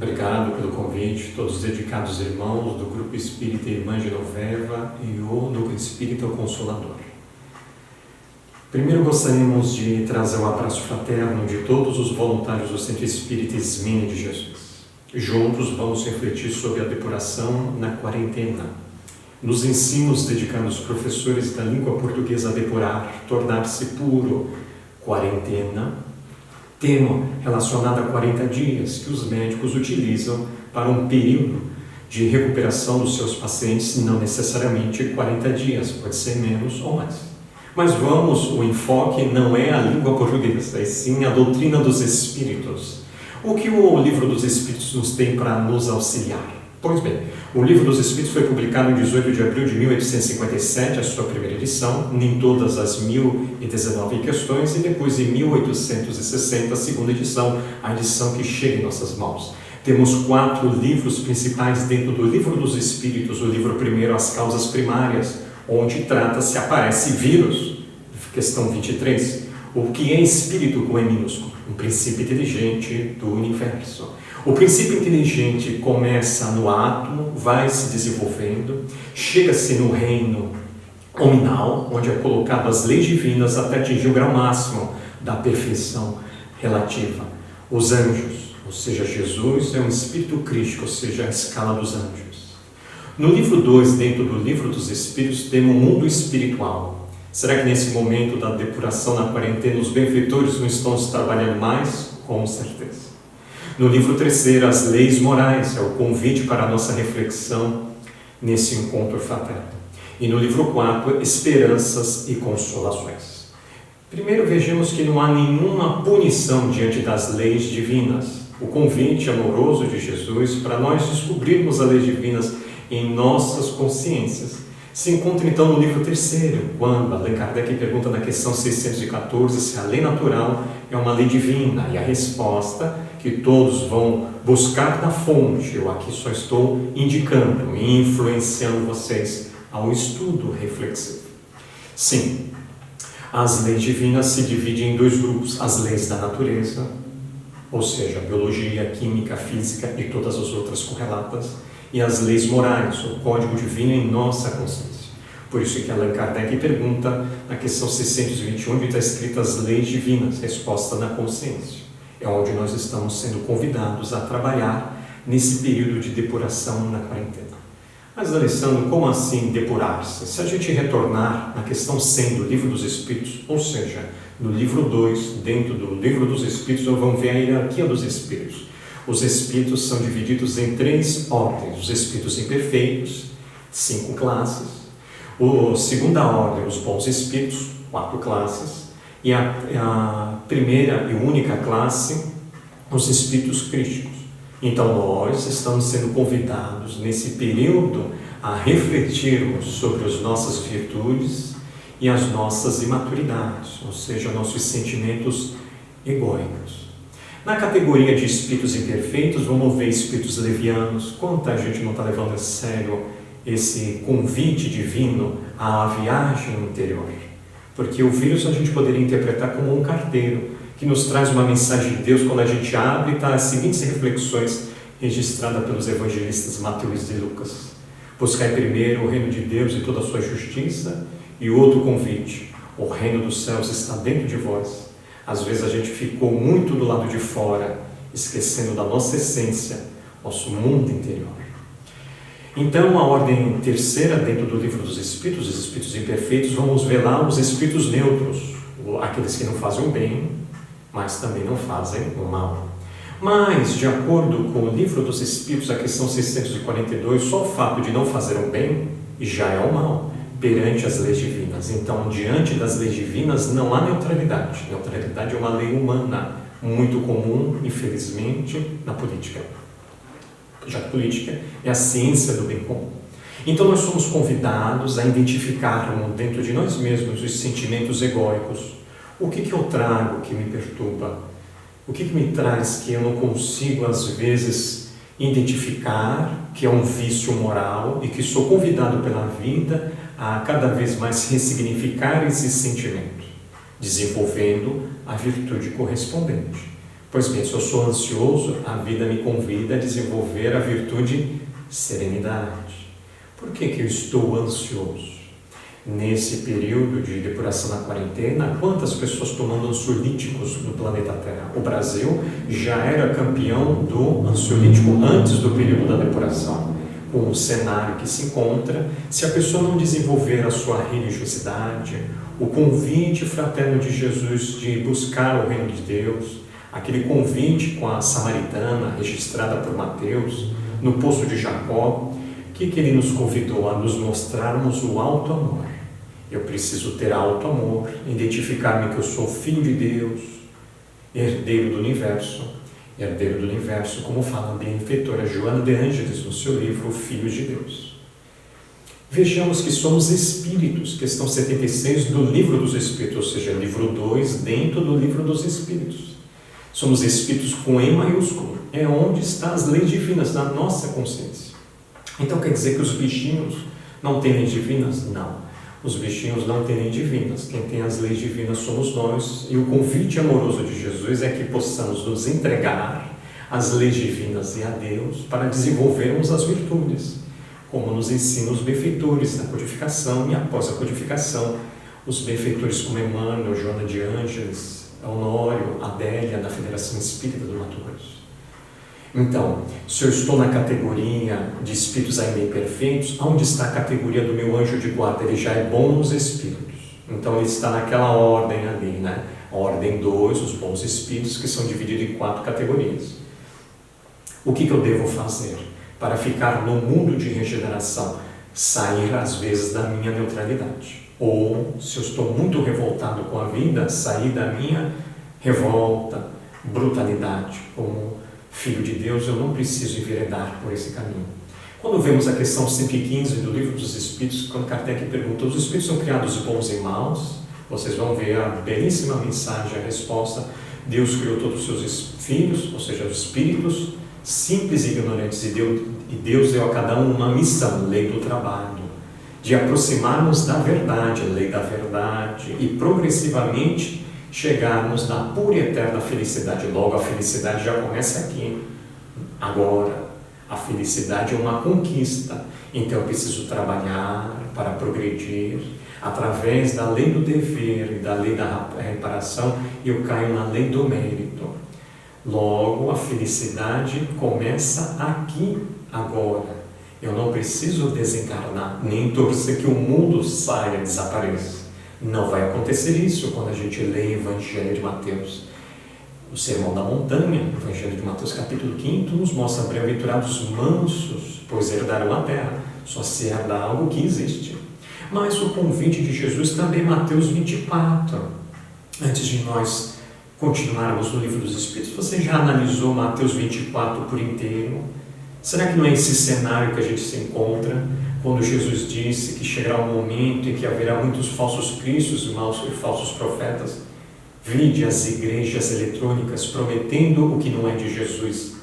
Obrigado pelo convite, todos os dedicados irmãos do Grupo Espírita Irmã Genoveva e o Núcleo Espírita o Consolador. Primeiro gostaríamos de trazer o abraço fraterno de todos os voluntários do Centro Espírita Ismênia de Jesus. Juntos vamos refletir sobre a depuração na quarentena. Nos ensinos dedicando os professores da língua portuguesa a depurar, tornar-se puro, quarentena, tema relacionado a 40 dias que os médicos utilizam para um período de recuperação dos seus pacientes, não necessariamente 40 dias, pode ser menos ou mais. Mas o enfoque não é a língua portuguesa, e sim a doutrina dos Espíritos. O que o Livro dos Espíritos nos tem para nos auxiliar? Pois bem, o Livro dos Espíritos foi publicado em 18 de abril de 1857, a sua primeira edição, nem todas as 1019 questões, e depois em 1860, a segunda edição, a edição que chega em nossas mãos. Temos 4 livros principais dentro do Livro dos Espíritos. O livro primeiro, As Causas Primárias, onde aparece vírus, questão 23, o que é espírito com E minúsculo, um princípio inteligente do universo. O princípio inteligente começa no átomo, vai se desenvolvendo, chega-se no reino hominal, onde é colocado as leis divinas até atingir o grau máximo da perfeição relativa. Os anjos, ou seja, Jesus é um espírito crístico, ou seja, a escala dos anjos. No livro 2, dentro do Livro dos Espíritos, temos o mundo espiritual. Será que nesse momento da depuração na quarentena os benfeitores não estão trabalhando mais? Com certeza. No livro 3, as leis morais, é o convite para a nossa reflexão nesse encontro fraterno. E no livro 4, esperanças e consolações. Primeiro vejamos que não há nenhuma punição diante das leis divinas. O convite amoroso de Jesus para nós descobrirmos as leis divinas em nossas consciências se encontra então no livro 3, quando Allan Kardec pergunta na questão 614 se a lei natural é uma lei divina, e a resposta que todos vão buscar na fonte, eu aqui só estou indicando e influenciando vocês ao estudo reflexivo. Sim, as leis divinas se dividem em 2 grupos, as leis da natureza, ou seja, a biologia, a química, a física e todas as outras correlatas, e as leis morais, o código divino em nossa consciência. Por isso que Allan Kardec pergunta na questão 621, onde está escrita as leis divinas, resposta na consciência. É onde nós estamos sendo convidados a trabalhar nesse período de depuração na quarentena. Mas, Alessandro, como assim depurar-se? Se a gente retornar na questão 100 do Livro dos Espíritos, ou seja, no livro 2, dentro do Livro dos Espíritos, nós vamos ver a hierarquia dos Espíritos. Os Espíritos são divididos em 3 ordens. Os Espíritos imperfeitos, 5 classes. A segunda ordem, os bons Espíritos, 4 classes. E a primeira e única classe, os Espíritos crísticos. Então nós estamos sendo convidados nesse período a refletirmos sobre as nossas virtudes e as nossas imaturidades, ou seja, nossos sentimentos egóicos. Na categoria de espíritos imperfeitos, vamos ver espíritos levianos. Quanta gente não está levando a sério esse convite divino à viagem interior? Porque o vírus a gente poderia interpretar como um carteiro, que nos traz uma mensagem de Deus quando a gente abre e está as seguintes reflexões registradas pelos evangelistas Mateus e Lucas. Buscai primeiro o reino de Deus e toda a sua justiça, e outro convite, o reino dos céus está dentro de vós. Às vezes a gente ficou muito do lado de fora, esquecendo da nossa essência, nosso mundo interior. Então, a ordem 3ª, dentro do Livro dos Espíritos, os Espíritos imperfeitos, vamos ver lá os Espíritos neutros, aqueles que não fazem o bem, mas também não fazem o mal. Mas, de acordo com o Livro dos Espíritos, a questão 642, só o fato de não fazer o bem já é o mal perante as leis divinas. Então, diante das leis divinas não há neutralidade. Neutralidade é uma lei humana, muito comum, infelizmente, na política. Já que a política é a ciência do bem comum. Então, nós somos convidados a identificarmos dentro de nós mesmos os sentimentos egóicos. O que eu trago que me perturba? O que me traz que eu não consigo, às vezes, identificar que é um vício moral e que sou convidado pela vida a cada vez mais ressignificar esse sentimento, desenvolvendo a virtude correspondente. Pois bem, se eu sou ansioso, a vida me convida a desenvolver a virtude serenidade. Por que eu estou ansioso? Nesse período de depuração na quarentena, quantas pessoas tomando ansiolíticos no planeta Terra? O Brasil já era campeão do ansiolítico antes do período da depuração. Com o cenário que se encontra, se a pessoa não desenvolver a sua religiosidade, o convite fraterno de Jesus de buscar o reino de Deus, aquele convite com a samaritana registrada por Mateus, no poço de Jacó, que ele nos convidou a nos mostrarmos o alto amor. Eu preciso ter alto amor, identificar-me que eu sou filho de Deus, herdeiro do universo, como fala a benfeitora Joana de Ângeles no seu livro Filhos de Deus. Vejamos que somos espíritos, questão 76 do livro dos Espíritos, ou seja, livro 2 dentro do livro dos Espíritos. Somos espíritos com E maiúsculo, é onde estão as leis divinas, na nossa consciência. Então quer dizer que os bichinhos não têm leis divinas? Não. Os bichinhos não têm leis divinas. Quem tem as leis divinas somos nós. E o convite amoroso de Jesus é que possamos nos entregar às leis divinas e a Deus para desenvolvermos as virtudes, como nos ensinam os benfeitores na codificação e após a codificação. Os benfeitores como Emmanuel, Joana de Ângeles, Honório, Adélia, da Federação Espírita do Mato Grosso. Então, se eu estou na categoria de espíritos ainda imperfeitos, onde está a categoria do meu anjo de guarda? Ele já é bom nos espíritos. Então ele está naquela ordem ali, né? A ordem 2, os bons espíritos, que são divididos em 4 categorias. O que eu devo fazer para ficar no mundo de regeneração? Sair às vezes da minha neutralidade. Ou, se eu estou muito revoltado com a vida, sair da minha revolta, brutalidade, como filho de Deus, eu não preciso enveredar por esse caminho. Quando vemos a questão 115 do Livro dos Espíritos, quando Kardec pergunta, os espíritos são criados bons e maus? Vocês vão ver a belíssima mensagem, a resposta. Deus criou todos os seus filhos, ou seja, os espíritos, simples e ignorantes, e Deus deu a cada um uma missão, lei do trabalho, de aproximarmos da verdade, lei da verdade, e progressivamente chegarmos na pura e eterna felicidade. Logo, a felicidade já começa aqui, agora. A felicidade é uma conquista, então eu preciso trabalhar para progredir. Através da lei do dever e da lei da reparação, eu caio na lei do mérito. Logo, a felicidade começa aqui, agora. Eu não preciso desencarnar, nem torcer que o mundo saia, desapareça. Não vai acontecer isso quando a gente lê o Evangelho de Mateus. O Sermão da Montanha, o Evangelho de Mateus capítulo 5, nos mostra bem-aventurados mansos, pois herdarão a terra. Só se herda algo que existe. Mas o convite de Jesus também, Mateus 24. Antes de nós continuarmos no Livro dos Espíritos, você já analisou Mateus 24 por inteiro? Será que não é esse cenário que a gente se encontra? Quando Jesus disse que chegará um momento em que haverá muitos falsos cristos e falsos profetas, vide as igrejas eletrônicas prometendo o que não é de Jesus.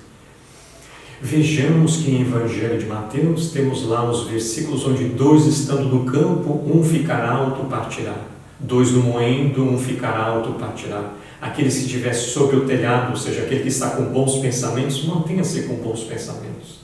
Vejamos que em Evangelho de Mateus temos lá os versículos onde 2 estando no campo, um ficará, outro partirá. 2 no moendo, um ficará, outro partirá. Aquele que estiver sobre o telhado, ou seja, aquele que está com bons pensamentos, mantenha-se com bons pensamentos.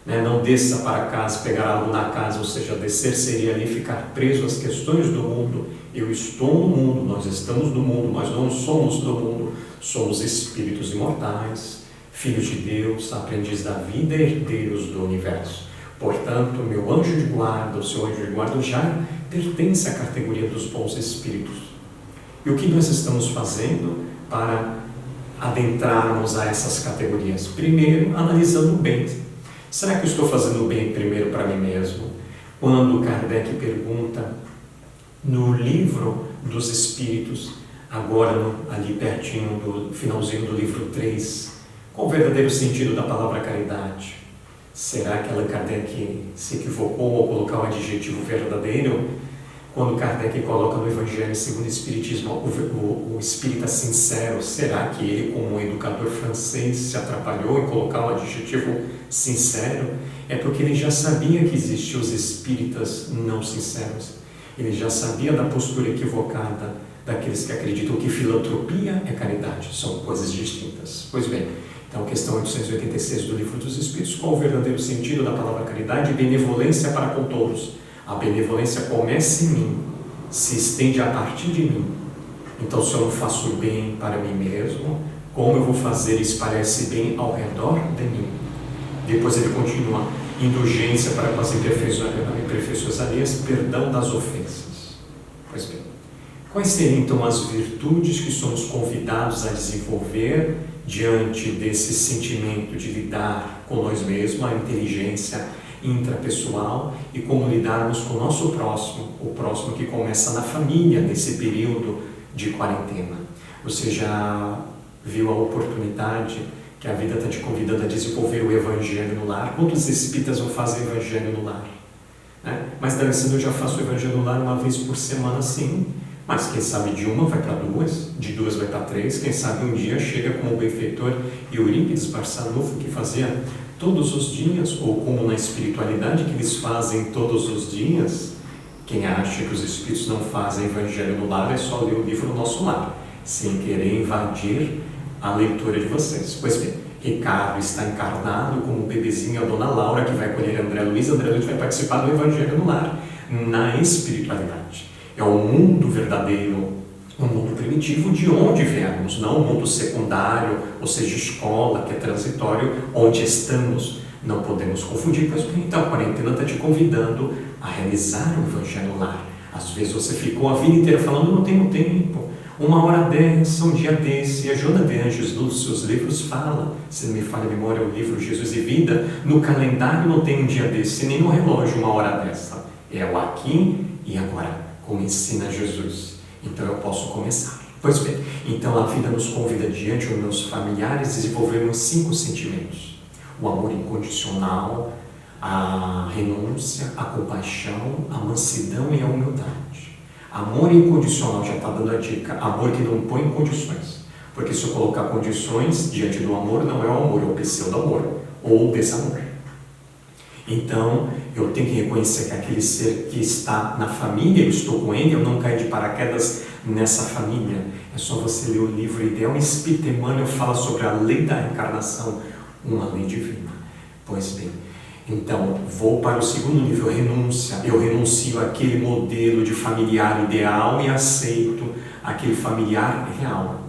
Não desça para casa, pegar algo na casa, ou seja, descer seria ali ficar preso às questões do mundo. Eu estou no mundo, nós estamos no mundo, mas não somos do mundo. Somos espíritos imortais, filhos de Deus, aprendizes da vida e herdeiros do universo. Portanto, meu anjo de guarda, o seu anjo de guarda já pertence à categoria dos bons espíritos. E o que nós estamos fazendo para adentrarmos a essas categorias? Primeiro, analisando o bem. Será que eu estou fazendo o bem primeiro para mim mesmo? Quando Kardec pergunta no Livro dos Espíritos, agora ali pertinho do finalzinho do livro 3, qual o verdadeiro sentido da palavra caridade? Será que Allan Kardec se equivocou ao colocar o adjetivo verdadeiro? Quando Kardec coloca no Evangelho segundo o Espiritismo o espírita sincero, será que ele, como um educador francês, se atrapalhou em colocar o adjetivo sincero? É porque ele já sabia que existiam os espíritas não sinceros. Ele já sabia da postura equivocada daqueles que acreditam que filantropia é caridade. São coisas distintas. Pois bem, então, questão 886 do Livro dos Espíritos. Qual o verdadeiro sentido da palavra caridade? Benevolência para com todos. A benevolência começa em mim, se estende a partir de mim. Então, se eu não faço bem para mim mesmo, como eu vou fazer espalhar esse bem ao redor de mim? Depois ele continua: indulgência para com as imperfeições alheias, perdão das ofensas. Pois bem, quais seriam então as virtudes que somos convidados a desenvolver diante desse sentimento de lidar com nós mesmos, a inteligência intrapessoal, e como lidarmos com o nosso próximo, o próximo que começa na família nesse período de quarentena? Você já viu a oportunidade que a vida está te convidando a desenvolver o Evangelho no lar? Quantos espíritas vão fazer o Evangelho no lar? Mas D'Alessandro, eu já faço o Evangelho no lar uma vez por semana, sim. Mas quem sabe de uma vai para duas, de duas vai para três, quem sabe um dia chega como o benfeitor Eurípides Barçanufo, que fazia todos os dias, ou como na espiritualidade que eles fazem todos os dias. Quem acha que os espíritos não fazem Evangelho no lar é só ler o livro Nosso Lar, sem querer invadir a leitura de vocês. Pois bem, Ricardo está encarnado como bebezinho, a Dona Laura, que vai colher André Luiz. André Luiz vai participar do Evangelho no lar, na espiritualidade. É o mundo verdadeiro, o mundo primitivo de onde viemos, não o mundo secundário, ou seja, escola, que é transitório, onde estamos. Não podemos confundir, pois bem, então a quarentena está te convidando a realizar o Evangelho no lar. Às vezes você ficou a vida inteira falando: não tenho tempo, uma hora dessa, um dia desse. E a Joana de Anjos, nos seus livros, fala, se não me falha a memória, o livro Jesus e Vida, no calendário não tem um dia desse, nem no relógio uma hora dessa. É o aqui e agora, como ensina Jesus. Então eu posso começar. Pois bem, então a vida nos convida diante dos meus familiares a desenvolvermos 5 sentimentos: o amor incondicional, a renúncia, a compaixão, a mansidão e a humildade. Amor incondicional, já está dando a dica: amor que não põe condições. Porque se eu colocar condições diante do amor, não é o amor, é o pseudo-amor ou desamor. Então, eu tenho que reconhecer que aquele ser que está na família, eu estou com ele, eu não caio de paraquedas nessa família. É só você ler o livro Ideal Espírita Emmanuel, fala sobre a lei da reencarnação, uma lei divina. Pois bem, então, vou para o segundo nível, renúncia. Eu renuncio àquele modelo de familiar ideal e aceito aquele familiar real.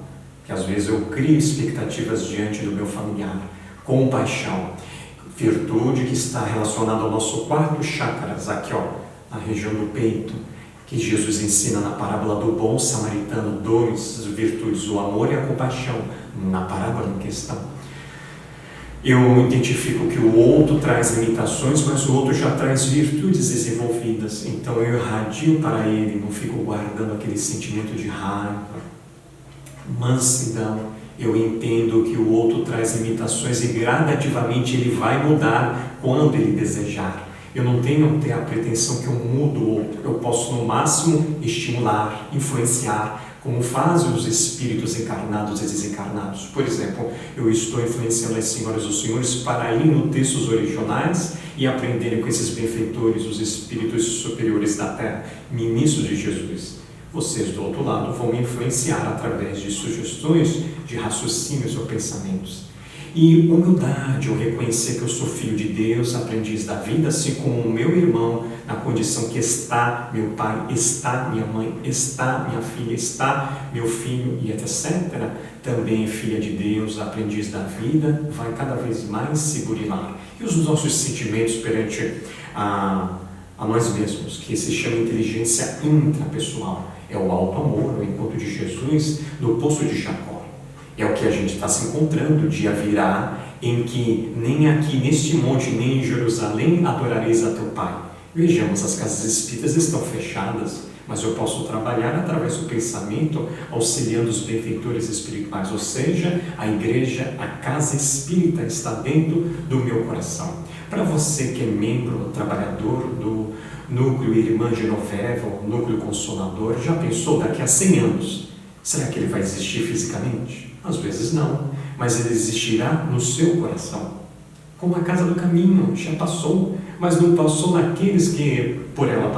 Que às vezes eu crio expectativas diante do meu familiar. Compaixão. Virtude que está relacionada ao nosso 4º chakras, aqui na região do peito, que Jesus ensina na parábola do bom samaritano, 2 virtudes, o amor e a compaixão, na parábola em questão. Eu identifico que o outro traz limitações, mas o outro já traz virtudes desenvolvidas, então eu irradio para ele, não fico guardando aquele sentimento de raiva. Mansidão. Eu entendo que o outro traz limitações e gradativamente ele vai mudar quando ele desejar. Eu não tenho que ter a pretensão que eu mudo o outro. Eu posso, no máximo, estimular, influenciar, como fazem os espíritos encarnados e desencarnados. Por exemplo, eu estou influenciando as senhoras e os senhores para ir nos textos originais e aprenderem com esses benfeitores, os espíritos superiores da Terra, ministros de Jesus. Vocês, do outro lado, vão me influenciar através de sugestões, de raciocínios ou pensamentos. E humildade, eu reconhecer que eu sou filho de Deus, aprendiz da vida, assim como o meu irmão, na condição que está meu pai, está minha mãe, está minha filha, está meu filho, e etc. Também filha de Deus, aprendiz da vida, vai cada vez mais se burilar. E os nossos sentimentos perante a nós mesmos, que se chama inteligência intrapessoal. É o alto amor, o encontro de Jesus no poço de Jacó. É o que a gente está se encontrando. O dia virá em que nem aqui neste monte, nem em Jerusalém adorareis a teu Pai. Vejamos, as casas espíritas estão fechadas, mas eu posso trabalhar através do pensamento, auxiliando os benfeitores espirituais, ou seja, a igreja, a casa espírita está dentro do meu coração. Para você que é membro, trabalhador do Núcleo Irmã Genoveva, o Núcleo Consolador, já pensou daqui a 100 anos? Será que ele vai existir fisicamente? Às vezes não, mas ele existirá no seu coração. Como a Casa do Caminho, já passou, mas não passou naqueles que por ela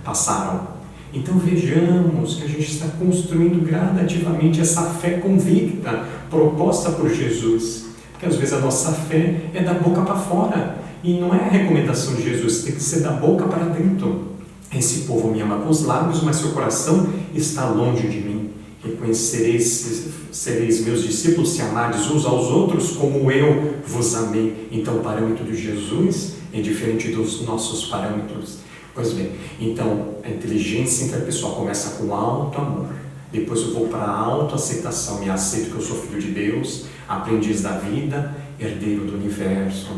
passaram. Então vejamos que a gente está construindo gradativamente essa fé convicta, proposta por Jesus. Porque às vezes a nossa fé é da boca para fora. E não é a recomendação de Jesus, tem que ser da boca para dentro. Esse povo me ama com os lábios, mas seu coração está longe de mim. Reconhecereis, sereis meus discípulos se amardes uns aos outros como eu vos amei. Então o parâmetro de Jesus é diferente dos nossos parâmetros. Pois bem, então a inteligência interpessoal começa com alto amor. Depois eu vou para a autoaceitação, me aceito que eu sou filho de Deus, aprendiz da vida, herdeiro do universo.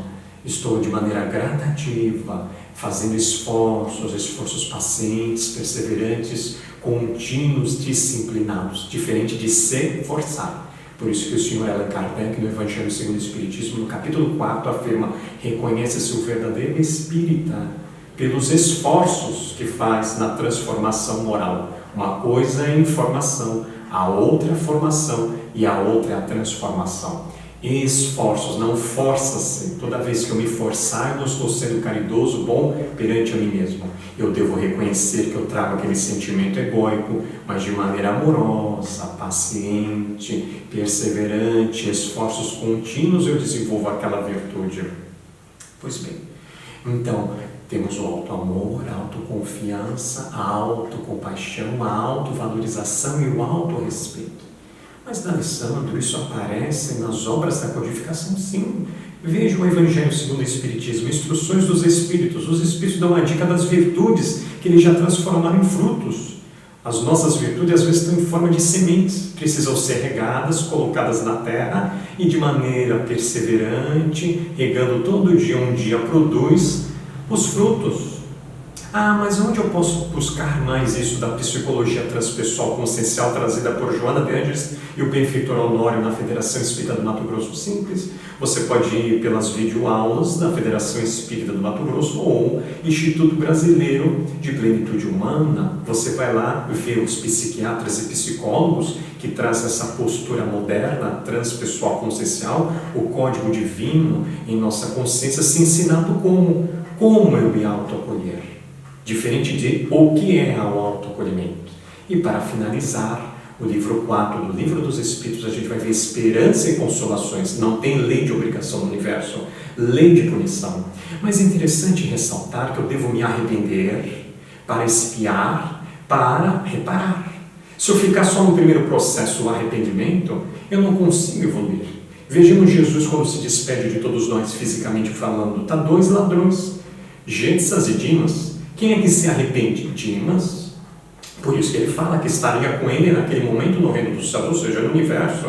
Estou de maneira gradativa, fazendo esforços pacientes, perseverantes, contínuos, disciplinados, diferente de se forçar. Por isso que o Sr. Allan Kardec, no Evangelho segundo o Espiritismo, no capítulo 4, afirma: reconhece-se o verdadeiro espírita pelos esforços que faz na transformação moral. Uma coisa é informação, a outra é formação e a outra é a transformação. Esforços, não força-se. Toda vez que eu me forçar, eu não estou sendo caridoso, bom perante a mim mesmo. Eu devo reconhecer que eu trago aquele sentimento egóico, mas de maneira amorosa, paciente, perseverante, esforços contínuos, eu desenvolvo aquela virtude. Pois bem, então, temos o alto amor, a autoconfiança, a autocompaixão, a autovalorização e o autorrespeito. Mas, D'Alessandro, isso aparece nas obras da codificação? Sim. Veja o Evangelho segundo o Espiritismo, Instruções dos Espíritos. Os Espíritos dão uma dica das virtudes que eles já transformaram em frutos. As nossas virtudes, às vezes, estão em forma de sementes. Precisam ser regadas, colocadas na terra e, de maneira perseverante, regando todo dia, um dia produz os frutos. Mas onde eu posso buscar mais isso da psicologia transpessoal consciencial trazida por Joana de Angelis e o benfeitor Honório na Federação Espírita do Mato Grosso? Simples. Você pode ir pelas videoaulas da Federação Espírita do Mato Grosso ou Instituto Brasileiro de Plenitude Humana. Você vai lá ver os psiquiatras e psicólogos que trazem essa postura moderna, transpessoal consciencial, o código divino em nossa consciência, se ensinando como eu me autoacolher. Diferente de o que é o autoacolhimento. E para finalizar, o livro 4 do Livro dos Espíritos, a gente vai ver esperança e consolações. Não tem lei de obrigação no universo, lei de punição. Mas é interessante ressaltar que eu devo me arrepender para expiar, para reparar. Se eu ficar só no primeiro processo, o arrependimento, eu não consigo evoluir. Vejamos Jesus quando se despede de todos nós, fisicamente falando. Está 2 ladrões, Gêndsas e Dimas. Quem é que se arrepende? Dimas. Por isso que ele fala que estaria com ele naquele momento no reino dos céus, ou seja, no universo.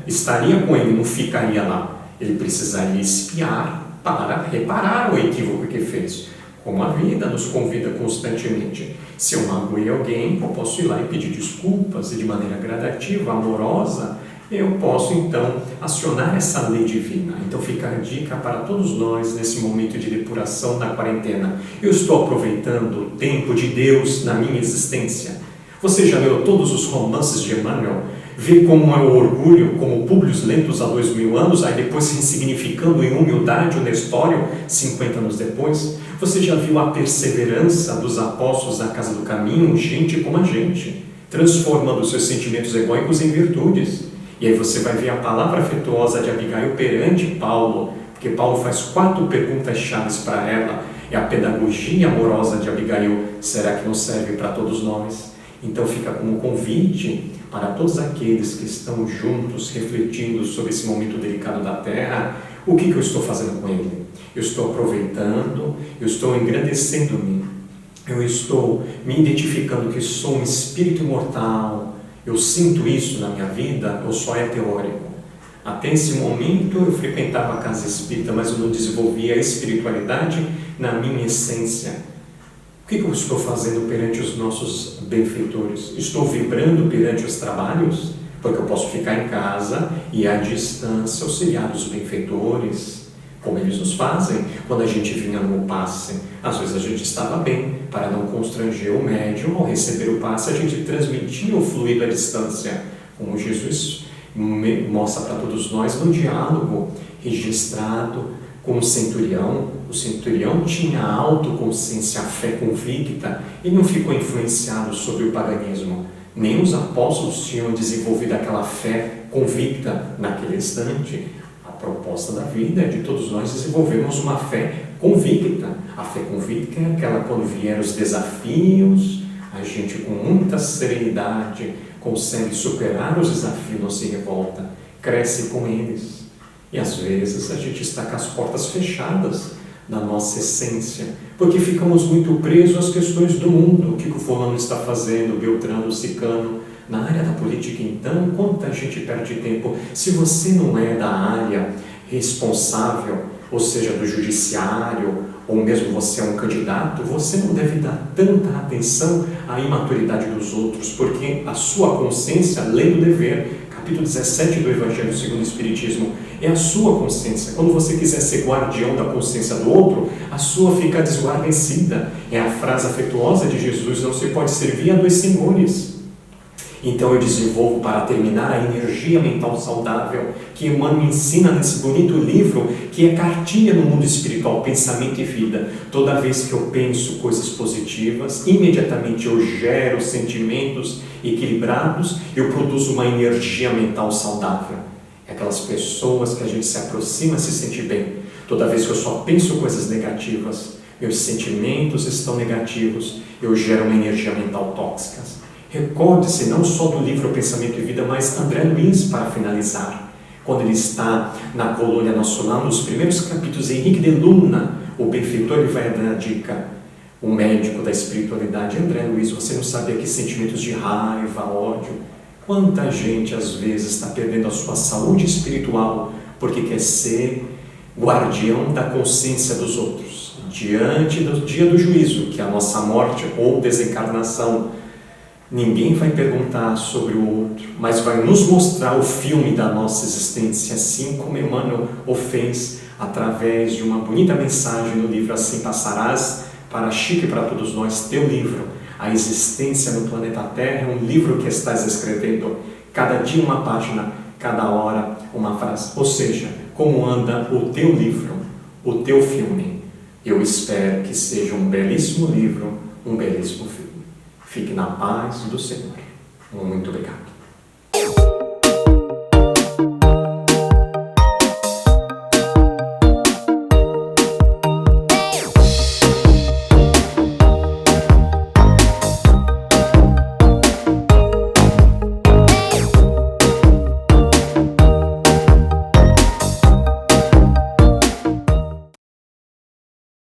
Estaria com ele, não ficaria lá. Ele precisaria expiar para reparar o equívoco que fez. Como a vida nos convida constantemente. Se eu magoei alguém, eu posso ir lá e pedir desculpas e de maneira gradativa, amorosa, eu posso então acionar essa lei divina. Então fica a dica para todos nós nesse momento de depuração da quarentena. Eu estou aproveitando o tempo de Deus na minha existência. Você já leu todos os romances de Emmanuel? Vê como é o orgulho, como Públio Lentulus há 2000 anos, aí depois se insignificando em humildade o Nestório 50 anos depois? Você já viu a perseverança dos apóstolos na casa do caminho, gente como a gente, transformando seus sentimentos egóicos em virtudes? E aí você vai ver a palavra afetuosa de Abigail perante Paulo, porque Paulo faz 4 perguntas chaves para ela, e a pedagogia amorosa de Abigail, será que não serve para todos nós? Então fica como convite para todos aqueles que estão juntos, refletindo sobre esse momento delicado da Terra, o que eu estou fazendo com ele? Eu estou aproveitando, eu estou engrandecendo-me, eu estou me identificando que sou um espírito imortal. Eu sinto isso na minha vida, ou só é teórico? Até esse momento eu frequentava a casa espírita, mas eu não desenvolvia a espiritualidade na minha essência. O que eu estou fazendo perante os nossos benfeitores? Estou vibrando perante os trabalhos? Porque eu posso ficar em casa e à distância auxiliar os benfeitores, como eles nos fazem quando a gente vinha no passe. Às vezes a gente estava bem, para não constranger o médium, ao receber o passe, a gente transmitia o fluido à distância, como Jesus mostra para todos nós no diálogo registrado com o centurião tinha autoconsciência, a fé convicta, e não ficou influenciado sobre o paganismo. Nem os apóstolos tinham desenvolvido aquela fé convicta naquele instante. A proposta da vida é de todos nós desenvolvermos uma fé convicta. A fé convicta é aquela quando vieram os desafios, a gente com muita serenidade consegue superar os desafios, não se revolta, cresce com eles. E às vezes a gente está com as portas fechadas da nossa essência, porque ficamos muito presos às questões do mundo. O que o fulano está fazendo, o Beltrano, o Cicano. Na área da política, então, quanta gente perde tempo. Se você não é da área responsável, ou seja, do judiciário, ou mesmo você é um candidato, você não deve dar tanta atenção à imaturidade dos outros, porque a sua consciência, lei do dever, capítulo 17 do Evangelho segundo o Espiritismo, é a sua consciência. Quando você quiser ser guardião da consciência do outro, a sua fica desguarnecida. É a frase afetuosa de Jesus: não se pode servir a dois senhores. Então eu desenvolvo, para terminar, a energia mental saudável que Emmanuel me ensina nesse bonito livro, que é Cartilha no Mundo Espiritual, Pensamento e Vida. Toda vez que eu penso coisas positivas, imediatamente eu gero sentimentos equilibrados, eu produzo uma energia mental saudável. É aquelas pessoas que a gente se aproxima, se sente bem. Toda vez que eu só penso coisas negativas, meus sentimentos estão negativos, eu gero uma energia mental tóxica. Recorde-se não só do livro Pensamento e Vida, mas André Luiz, para finalizar. Quando ele está na Colônia Nacional, nos primeiros capítulos, Henrique de Luna, o benfeitor, ele vai dar a dica. O médico da espiritualidade: André Luiz, você não sabia que sentimentos de raiva, ódio. Quanta gente às vezes está perdendo a sua saúde espiritual porque quer ser guardião da consciência dos outros. Diante do dia do juízo, que é a nossa morte ou desencarnação, ninguém vai perguntar sobre o outro, mas vai nos mostrar o filme da nossa existência, assim como Emmanuel o fez através de uma bonita mensagem no livro Assim Passarás, para Chico e para todos nós. Teu livro, A Existência no Planeta Terra, é um livro que estás escrevendo, cada dia uma página, cada hora uma frase. Ou seja, como anda o teu livro, o teu filme? Eu espero que seja um belíssimo livro, um belíssimo filme. Fique na paz do Senhor. Muito obrigado.